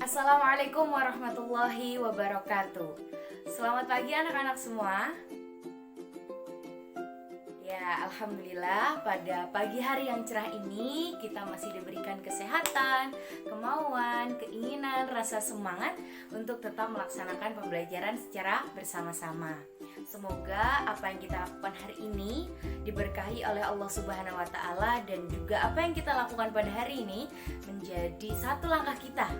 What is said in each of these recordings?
Assalamualaikum warahmatullahi wabarakatuh. Selamat pagi anak-anak semua. Ya, alhamdulillah pada pagi hari yang cerah ini kita masih diberikan kesehatan, kemauan, keinginan, rasa semangat untuk tetap melaksanakan pembelajaran secara bersama-sama. Semoga apa yang kita lakukan hari ini diberkahi oleh Allah Subhanahu wa taala, dan juga apa yang kita lakukan pada hari ini menjadi satu langkah kita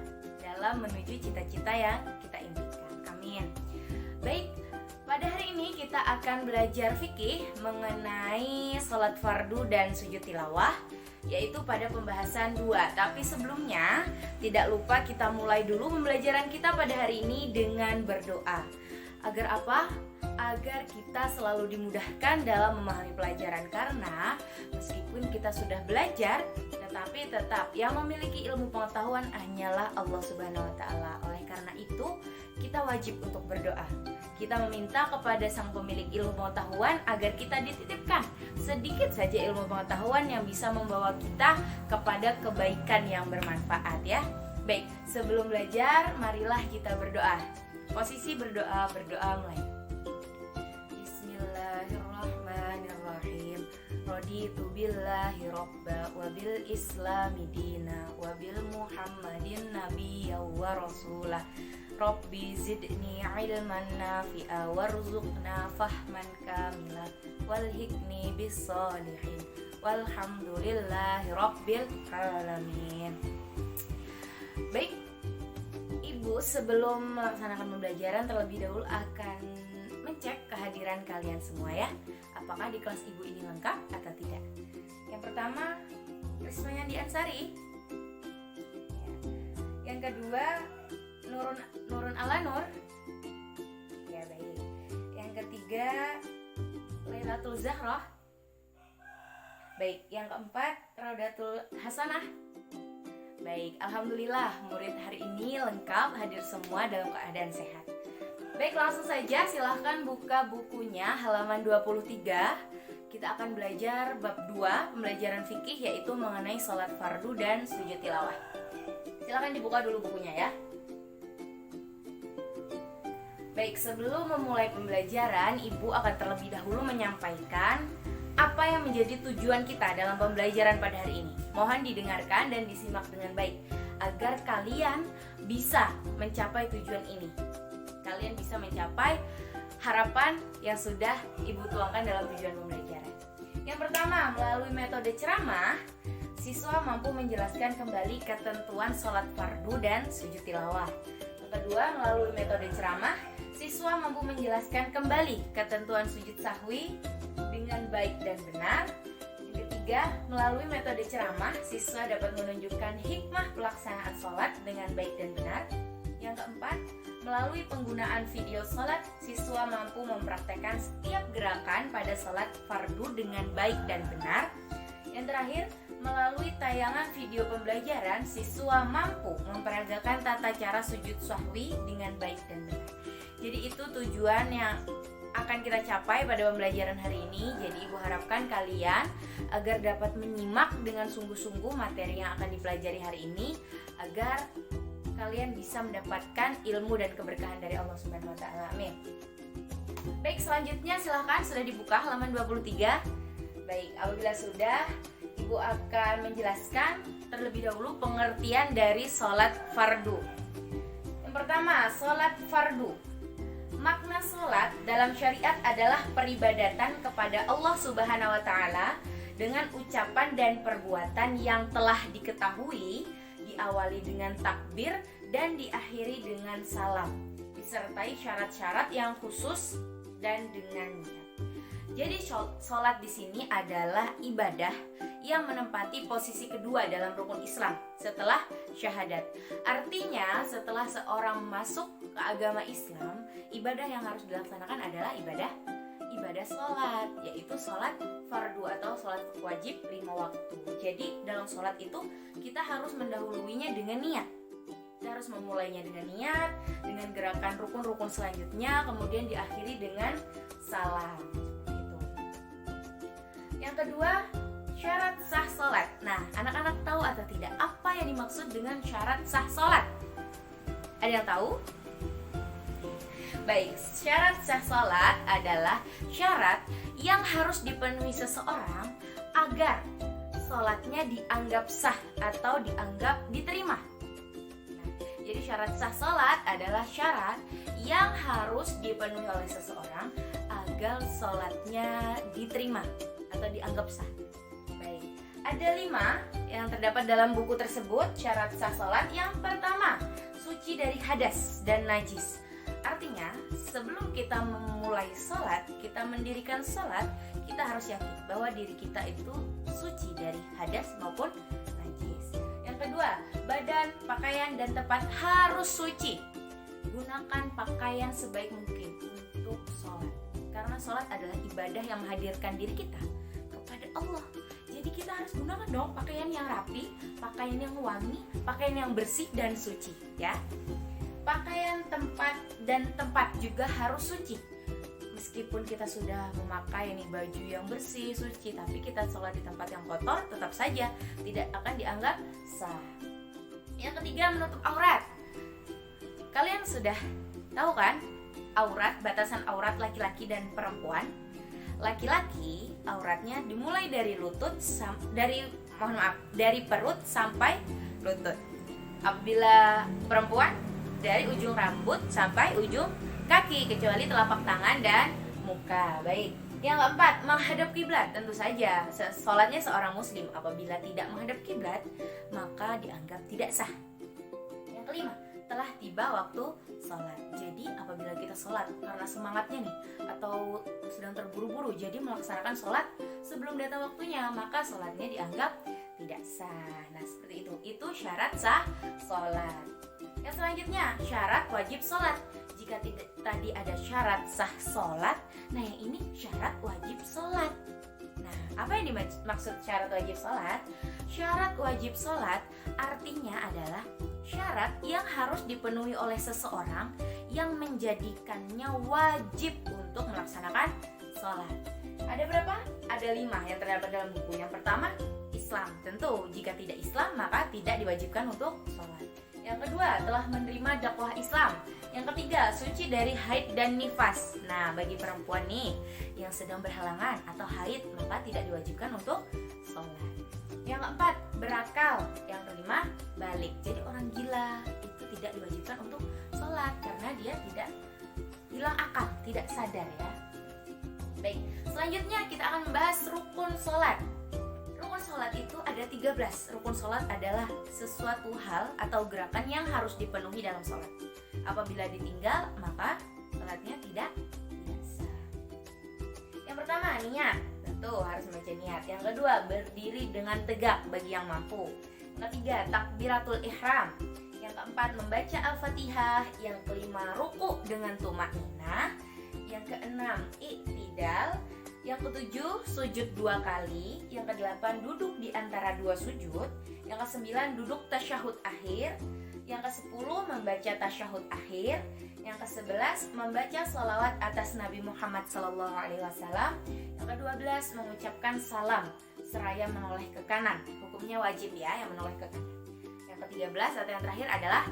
dalam menuju cita-cita yang kita impikan. Amin. Baik, pada hari ini kita akan belajar fikih mengenai sholat fardu dan sujud tilawah, yaitu pada pembahasan 2. Tapi sebelumnya, tidak lupa kita mulai dulu pembelajaran kita pada hari ini dengan berdoa. Agar apa? Agar kita selalu dimudahkan dalam memahami pelajaran, karena meskipun kita sudah belajar, tetapi tetap yang memiliki ilmu pengetahuan hanyalah Allah Subhanahu wa taala. Oleh karena itu, kita wajib untuk berdoa. Kita meminta kepada Sang Pemilik ilmu pengetahuan agar kita dititipkan sedikit saja ilmu pengetahuan yang bisa membawa kita kepada kebaikan yang bermanfaat, ya. Baik, sebelum belajar, marilah kita berdoa. Posisi berdoa mulai. Bismillahirrahmanirrahim. Raditu billahi robba wa bil islami dina wa bil muhammadin nabiyya wa rasulah. Rabbi zidni ilman nafi'a warzuqna fahman kamila walhiqni bis solihin walhamdulillahi rabbil alamin. Baik, Ibu sebelum melaksanakan pembelajaran terlebih dahulu akan mengecek kehadiran kalian semua, ya. Apakah di kelas Ibu ini lengkap atau tidak? Yang pertama, Rismanya di Ansari. Yang kedua, Nurun ala Nur. Ya, baik. Yang ketiga, Lailatul Zahroh. Baik. Yang keempat, Raudatul Hasanah. Baik, alhamdulillah murid hari ini lengkap, hadir semua dalam keadaan sehat. Baik, langsung saja silahkan buka bukunya halaman 23. Kita akan belajar bab 2 pembelajaran fikih, yaitu mengenai sholat fardu dan sujud tilawah. Silahkan dibuka dulu bukunya, ya. Baik, sebelum memulai pembelajaran, Ibu akan terlebih dahulu menyampaikan apa yang menjadi tujuan kita dalam pembelajaran pada hari ini. Mohon didengarkan dan disimak dengan baik agar kalian bisa mencapai tujuan ini. Kalian bisa mencapai harapan yang sudah Ibu tuangkan dalam tujuan pembelajaran. Yang pertama, melalui metode ceramah, siswa mampu menjelaskan kembali ketentuan sholat fardu dan sujud tilawah. Yang kedua, melalui metode ceramah, siswa mampu menjelaskan kembali ketentuan sujud sahwi dengan baik dan benar. Yang ketiga, melalui metode ceramah, siswa dapat menunjukkan hikmah pelaksanaan sholat dengan baik dan benar. Yang keempat, melalui penggunaan video sholat, siswa mampu mempraktekkan setiap gerakan pada sholat fardu dengan baik dan benar. Yang terakhir, melalui tayangan video pembelajaran, siswa mampu memperagakan tata cara sujud sahwi dengan baik dan benar. Jadi itu tujuan yang akan kita capai pada pembelajaran hari ini. Jadi Ibu harapkan kalian agar dapat menyimak dengan sungguh-sungguh materi yang akan dipelajari hari ini, agar kalian bisa mendapatkan ilmu dan keberkahan dari Allah Subhanahu wa taala. Amin. Baik, selanjutnya silahkan sudah dibuka halaman 23. Baik, apabila sudah, Ibu akan menjelaskan terlebih dahulu pengertian dari sholat fardu. Yang pertama, sholat fardu. Makna sholat dalam syariat adalah peribadatan kepada Allah Subhanahu wa taala dengan ucapan dan perbuatan yang telah diketahui, diawali dengan takbir dan diakhiri dengan salam, disertai syarat-syarat yang khusus dan dengan niat. Jadi sholat di sini adalah ibadah yang menempati posisi kedua dalam rukun Islam setelah syahadat. Artinya, setelah seorang masuk ke agama Islam, ibadah yang harus dilaksanakan adalah ibadah sholat, yaitu sholat fardu atau sholat wajib 5 waktu. Jadi dalam sholat itu kita harus mendahuluinya dengan niat. Kita harus memulainya dengan niat, dengan gerakan rukun-rukun selanjutnya, kemudian diakhiri dengan salam. Yang kedua, syarat sah sholat. Nah, anak-anak tahu atau tidak apa yang dimaksud dengan syarat sah sholat? Ada yang tahu? Baik, syarat sah sholat adalah syarat yang harus dipenuhi seseorang agar sholatnya dianggap sah atau dianggap diterima. Jadi syarat sah sholat adalah syarat yang harus dipenuhi oleh seseorang agar sholatnya diterima atau dianggap sah. Baik, ada 5 yang terdapat dalam buku tersebut syarat sah sholat. Yang pertama, suci dari hadas dan najis. Artinya, sebelum kita memulai sholat, kita mendirikan sholat, kita harus yakin bahwa diri kita itu suci dari hadas maupun najis. Yang kedua, badan, pakaian, dan tempat harus suci. Gunakan pakaian sebaik mungkin untuk sholat, karena sholat adalah ibadah yang menghadirkan diri kita kepada Allah. Jadi kita harus gunakan dong pakaian yang rapi, pakaian yang wangi, pakaian yang bersih dan suci, ya. Pakaian, tempat juga harus suci. Meskipun kita sudah memakai baju yang bersih, suci, tapi kita sholat di tempat yang kotor, tetap saja tidak akan dianggap sah. Yang ketiga, menutup aurat. Kalian sudah tahu kan aurat, batasan aurat laki-laki dan perempuan? Laki-laki auratnya dimulai dari dari perut sampai lutut. Apabila perempuan, dari ujung rambut sampai ujung kaki, kecuali telapak tangan dan muka. Baik. Yang keempat, menghadap kiblat. Tentu saja sholatnya seorang muslim apabila tidak menghadap kiblat maka dianggap tidak sah. Yang kelima, telah tiba waktu sholat. Jadi apabila kita sholat karena semangatnya nih atau sedang terburu-buru jadi melaksanakan sholat sebelum datang waktunya, maka sholatnya dianggap tidak sah. Nah, seperti itu. Itu syarat sah sholat. Yang selanjutnya, syarat wajib sholat. Jika tadi ada syarat sah sholat, nah yang ini syarat wajib sholat. Nah, apa yang dimaksud syarat wajib sholat? Syarat wajib sholat artinya adalah syarat yang harus dipenuhi oleh seseorang yang menjadikannya wajib untuk melaksanakan sholat. Ada berapa? Ada 5 yang terdapat dalam buku. Yang pertama, Islam. Tentu, jika tidak Islam maka tidak diwajibkan untuk sholat. Yang kedua, telah menerima dakwah Islam. Yang ketiga, suci dari haid dan nifas. Nah, bagi perempuan nih yang sedang berhalangan atau haid maka tidak diwajibkan untuk sholat. Yang keempat, berakal. Yang kelima, balik. Jadi orang gila itu tidak diwajibkan untuk sholat karena dia tidak hilang akal, tidak sadar, ya. Baik, selanjutnya kita akan membahas rukun sholat. Rukun sholat itu ada 13. Rukun sholat adalah sesuatu hal atau gerakan yang harus dipenuhi dalam sholat. Apabila ditinggal, maka sholatnya tidak sah. Yang pertama, niat. Tentu harus membaca niat. Yang kedua, berdiri dengan tegak bagi yang mampu. Yang ketiga, takbiratul ihram. Yang keempat, membaca al-fatihah. Yang kelima, ruku dengan tumakninah. Yang keenam, i'tidal. Yang ketujuh, sujud 2 kali. Yang kedelapan, duduk di antara 2 sujud. Yang kesembilan, duduk tasyahud akhir. Yang ke-10, membaca tasyahud akhir. Yang ke-11, membaca sholawat atas Nabi Muhammad SAW. Yang ke-12, mengucapkan salam seraya menoleh ke kanan. Hukumnya wajib, ya, yang menoleh ke kanan. Yang ke-13 atau yang terakhir adalah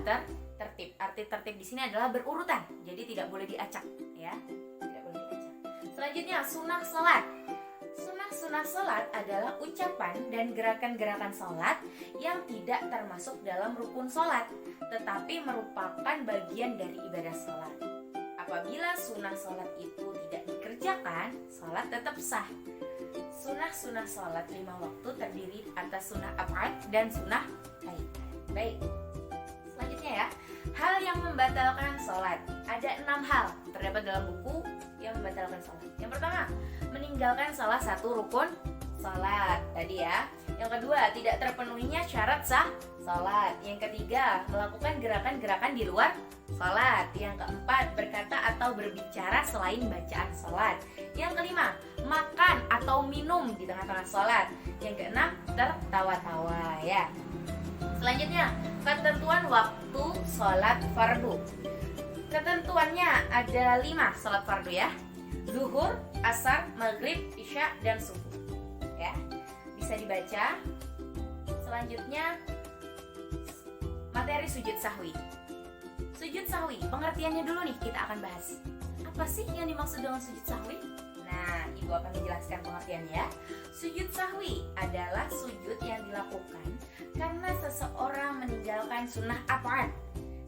tertib. Arti tertib di sini adalah berurutan. Jadi tidak boleh diacak, ya. Tidak boleh diacak. Selanjutnya, sunnah sholat. Sunnah sholat adalah ucapan dan gerakan-gerakan sholat yang tidak termasuk dalam rukun sholat, tetapi merupakan bagian dari ibadah sholat. Apabila sunnah sholat itu tidak dikerjakan, sholat tetap sah. Sunnah sholat 5 waktu terdiri atas sunnah ab'ad dan sunnah kaitan. Baik, selanjutnya ya, hal yang membatalkan sholat. Ada 6 hal terdapat dalam buku yang membatalkan sholat. Yang pertama, meninggalkan salah satu rukun sholat tadi, ya. Yang kedua, tidak terpenuhinya syarat sah sholat. Yang ketiga, melakukan gerakan-gerakan di luar sholat. Yang keempat, berkata atau berbicara selain bacaan sholat. Yang kelima, makan atau minum di tengah-tengah sholat. Yang keenam, tertawa-tawa, ya. Selanjutnya, ketentuan waktu sholat fardu. Ketentuannya ada 5 sholat fardu, ya. Zuhur, asar, maghrib, isya, dan subuh, ya. Bisa dibaca. Selanjutnya, materi sujud sahwi. Sujud sahwi, pengertiannya dulu nih kita akan bahas. Apa sih yang dimaksud dengan sujud sahwi? Nah, ibu akan menjelaskan pengertiannya. Sujud sahwi adalah sujud yang dilakukan karena seseorang meninggalkan sunnah apaan,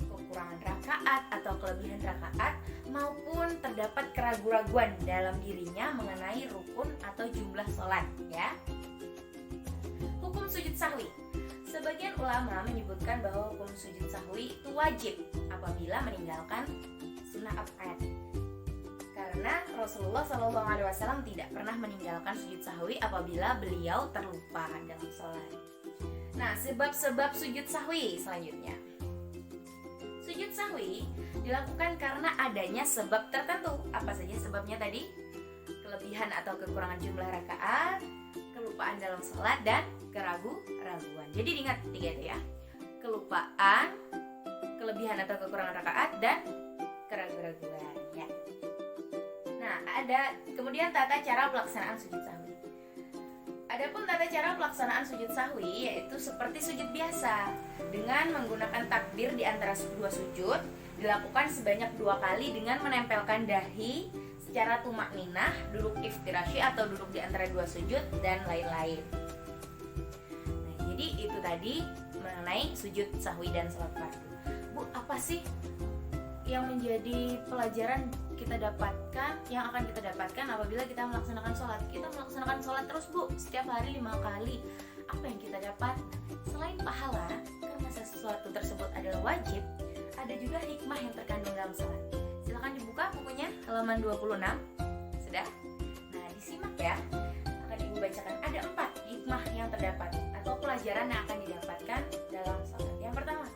kekurangan rakaat atau kelebihan rakaat, maupun terdapat keraguan-raguan dalam dirinya mengenai rukun atau jumlah sholat, ya. Hukum sujud sahwi. Sebagian ulama menyebutkan bahwa hukum sujud sahwi itu wajib apabila meninggalkan sunnah ap'ad. Karena Rasulullah SAW tidak pernah meninggalkan sujud sahwi apabila beliau terlupa dalam sholat. Nah, sebab-sebab sujud sahwi selanjutnya. Sujud sahwi dilakukan karena adanya sebab tertentu. Apa saja sebabnya tadi? Kelebihan atau kekurangan jumlah rakaat, kelupaan dalam sholat, dan keraguan-raguan. Jadi diingat tiga itu ya. Kelupaan, kelebihan atau kekurangan rakaat, dan keraguan-raguan ya. Nah, ada kemudian tata cara pelaksanaan sujud sahwi. Adapun tata cara pelaksanaan sujud sahwi yaitu seperti sujud biasa dengan menggunakan takbir di antara dua sujud, dilakukan sebanyak 2 kali dengan menempelkan dahi secara tumak ninah, duduk iftirashi atau duduk di antara 2 sujud, dan lain-lain. Nah, jadi itu tadi mengenai sujud sahwi dan salat fardu. Bu, apa sih yang menjadi pelajaran yang akan kita dapatkan apabila kita melaksanakan sholat? Kita melaksanakan sholat terus, Bu, setiap hari 5 kali. Apa yang kita dapat? Selain pahala, karena sesuatu tersebut adalah wajib, ada juga hikmah yang terkandung dalam sholat. Silahkan dibuka bukunya, halaman 26. Sudah? Nah, disimak ya. Akan ibu bacakan. Ada 4 hikmah yang terdapat atau pelajaran yang akan didapatkan dalam sholat. Yang pertama,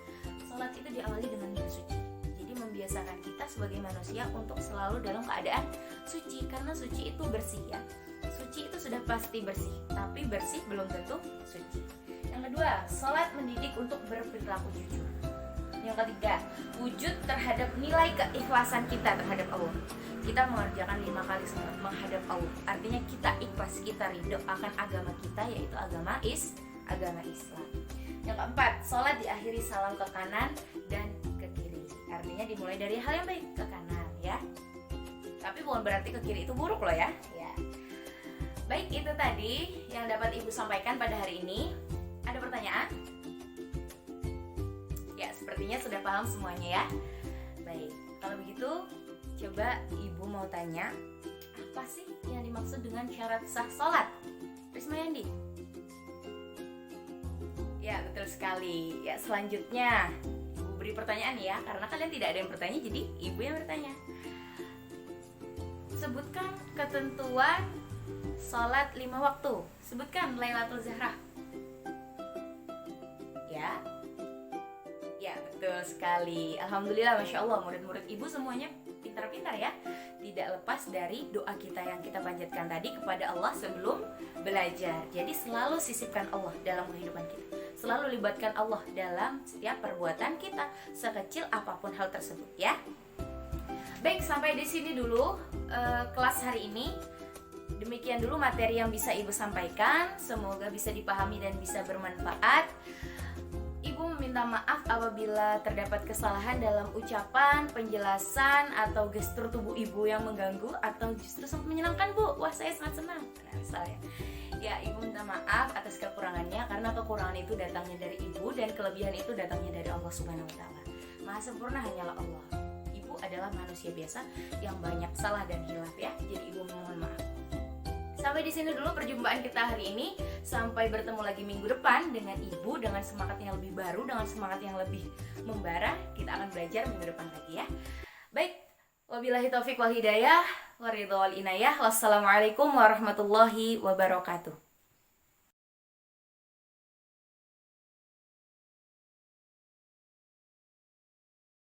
sholat itu diawali dengan bersuci. Membiasakan kita sebagai manusia untuk selalu dalam keadaan suci, karena suci itu bersih ya. Suci itu sudah pasti bersih, tapi bersih belum tentu suci. Yang kedua, sholat mendidik untuk berperilaku jujur. Yang ketiga, wujud terhadap nilai keikhlasan kita terhadap Allah. Kita mengerjakan 5 kali sholat menghadap Allah, artinya kita ikhlas, kita ridho akan agama kita, yaitu agama Islam. Yang keempat, sholat diakhiri salam ke kanan dan ke kiri, artinya dimulai dari hal yang baik ke kanan ya. Tapi bukan berarti ke kiri itu buruk loh ya. Baik, itu tadi yang dapat ibu sampaikan pada hari ini. Ada pertanyaan? Ya, sepertinya sudah paham semuanya ya. Baik, kalau begitu coba ibu mau tanya, apa sih yang dimaksud dengan syarat sah sholat? Rismayandi? Ya, betul sekali. Ya, selanjutnya ibu beri pertanyaan ya, karena kalian tidak ada yang bertanya, jadi ibu yang bertanya. Sebutkan ketentuan sholat 5 waktu. Sebutkan Lailatul Zahra. Ya, betul sekali. Alhamdulillah, Masya Allah, murid-murid ibu semuanya pintar-pintar ya. Tidak lepas dari doa kita yang kita panjatkan tadi kepada Allah sebelum belajar. Jadi selalu sisipkan Allah dalam kehidupan kita. Selalu libatkan Allah dalam setiap perbuatan kita, sekecil apapun hal tersebut ya. Baik, sampai di sini dulu kelas hari ini. Demikian dulu materi yang bisa ibu sampaikan. Semoga bisa dipahami dan bisa bermanfaat. Ibu meminta maaf apabila terdapat kesalahan dalam ucapan, penjelasan, atau gestur tubuh ibu yang mengganggu atau justru sangat menyenangkan, Bu. Wah, saya sangat senang. Nah, misalnya ya, ibu minta maaf atas kekurangannya, karena kekurangan itu datangnya dari ibu dan kelebihan itu datangnya dari Allah Subhanahu wa Ta'ala. Maha sempurna hanyalah Allah. Ibu adalah manusia biasa yang banyak salah dan hilaf ya. Jadi ibu mohon maaf. Sampai di sini dulu perjumpaan kita hari ini. Sampai bertemu lagi minggu depan dengan ibu dengan semangat yang lebih baru, dengan semangat yang lebih membara. Kita akan belajar minggu depan lagi ya. Baik, wabillahi taufiq wal hidayah, waridho wal inayah. Wassalamualaikum warahmatullahi wabarakatuh.